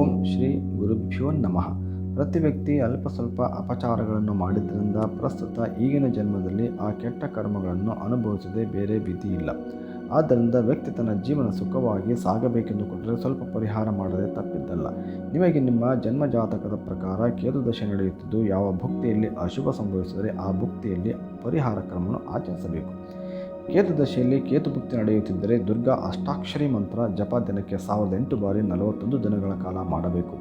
ಓಂ ಶ್ರೀ ಗುರುಭ್ಯೋ ನಮಃ. ಪ್ರತಿ ವ್ಯಕ್ತಿ ಅಲ್ಪ ಸ್ವಲ್ಪ ಅಪಚಾರಗಳನ್ನು ಮಾಡಿದ್ದರಿಂದ ಪ್ರಸ್ತುತ ಈಗಿನ ಜನ್ಮದಲ್ಲಿ ಆ ಕೆಟ್ಟ ಕರ್ಮಗಳನ್ನು ಅನುಭವಿಸದೆ ಬೇರೆ ಭೀತಿ ಇಲ್ಲ. ಆದ್ದರಿಂದ ವ್ಯಕ್ತಿ ತನ್ನ ಜೀವನ ಸುಖವಾಗಿ ಸಾಗಬೇಕೆಂದುಕೊಂಡರೆ ಸ್ವಲ್ಪ ಪರಿಹಾರ ಮಾಡದೆ ತಪ್ಪಿದ್ದಲ್ಲ. ನಿಮಗೆ ನಿಮ್ಮ ಜನ್ಮಜಾತಕದ ಪ್ರಕಾರ ಕೇತು ದಶೆ ನಡೆಯುತ್ತಿದ್ದು ಯಾವ ಭುಕ್ತಿಯಲ್ಲಿ ಅಶುಭ ಸಂಭವಿಸಿದರೆ ಆ ಭುಕ್ತಿಯಲ್ಲಿ ಪರಿಹಾರ ಕ್ರಮವನ್ನು ಆಚರಿಸಬೇಕು. ಕೇತು ದಶೆಯಲ್ಲಿ ಕೇತು ಭುಕ್ತಿ ನಡೆಯುತ್ತಿದ್ದರೆ ದುರ್ಗಾ ಅಷ್ಟಾಕ್ಷರಿ ಮಂತ್ರ ಜಪ ದಿನಕ್ಕೆ 1008 ಬಾರಿ 41 ದಿನಗಳ ಕಾಲ ಮಾಡಬೇಕು.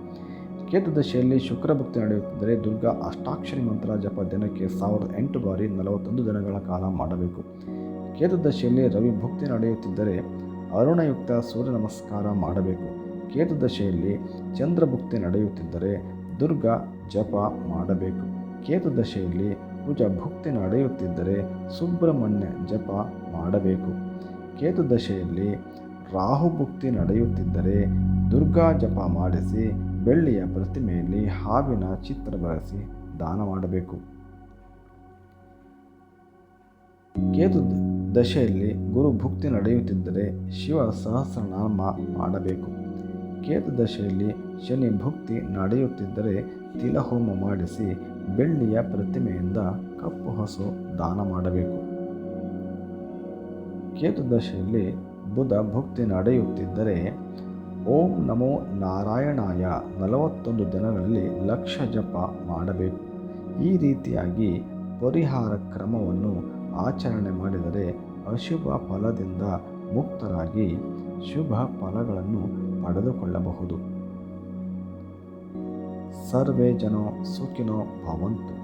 ಕೇತು ದಶೆಯಲ್ಲಿ ಶುಕ್ರ ಭುಕ್ತಿ ನಡೆಯುತ್ತಿದ್ದರೆ ದುರ್ಗಾ ಅಷ್ಟಾಕ್ಷರಿ ಮಂತ್ರ ಜಪ ದಿನಕ್ಕೆ 1008 ಬಾರಿ 41 ದಿನಗಳ ಕಾಲ ಮಾಡಬೇಕು. ಕೇತು ದಶೆಯಲ್ಲಿ ರವಿ ಭುಕ್ತಿ ನಡೆಯುತ್ತಿದ್ದರೆ ಅರುಣಯುಕ್ತ ಸೂರ್ಯ ನಮಸ್ಕಾರ ಮಾಡಬೇಕು. ಕೇತು ದಶೆಯಲ್ಲಿ ಚಂದ್ರ ಭುಕ್ತಿ ನಡೆಯುತ್ತಿದ್ದರೆ ದುರ್ಗಾ ಜಪ ಮಾಡಬೇಕು. ಕೇತು ದಶೆಯಲ್ಲಿ ಕುಜ ಭುಕ್ತಿ ನಡೆಯುತ್ತಿದ್ದರೆ ಸುಬ್ರಹ್ಮಣ್ಯ ಜಪ ಮಾಡಬೇಕು. ಕೇತು ದಶೆಯಲ್ಲಿ ರಾಹು ಭುಕ್ತಿ ನಡೆಯುತ್ತಿದ್ದರೆ ದುರ್ಗಾ ಜಪ ಮಾಡಿಸಿ ಬೆಳ್ಳಿಯ ಪ್ರತಿಮೆಯಲ್ಲಿ ಹಾವಿನ ಚಿತ್ರ ಬರೆಸಿ ದಾನ ಮಾಡಬೇಕು. ಕೇತು ದಶೆಯಲ್ಲಿ ಗುರು ಭುಕ್ತಿ ನಡೆಯುತ್ತಿದ್ದರೆ ಶಿವ ಸಹಸ್ರನಾಮ ಮಾಡಬೇಕು. ಕೇತು ದಶೆಯಲ್ಲಿ ಶನಿ ಭುಕ್ತಿ ನಡೆಯುತ್ತಿದ್ದರೆ ತಿಲಹೋಮ ಮಾಡಿಸಿ ಬೆಳ್ಳಿಯ ಪ್ರತಿಮೆಯಿಂದ ಕಪ್ಪು ಹಸು ದಾನ ಮಾಡಬೇಕು. ಕೇತು ದಶೆಯಲ್ಲಿ ಬುಧ ಭುಕ್ತಿ ನಡೆಯುತ್ತಿದ್ದರೆ ಓಂ ನಮೋ ನಾರಾಯಣಾಯ 41 ದಿನಗಳಲ್ಲಿ ಲಕ್ಷ ಜಪ ಮಾಡಬೇಕು. ಈ ರೀತಿಯಾಗಿ ಪರಿಹಾರ ಕ್ರಮವನ್ನು ಆಚರಣೆ ಮಾಡಿದರೆ ಅಶುಭ ಫಲದಿಂದ ಮುಕ್ತರಾಗಿ ಶುಭ ಫಲಗಳನ್ನು ಪಡೆದುಕೊಳ್ಳಬಹುದು. ಸರ್ವೇ ಜನೋ ಸುಖಿನೋ ಭವಂತು.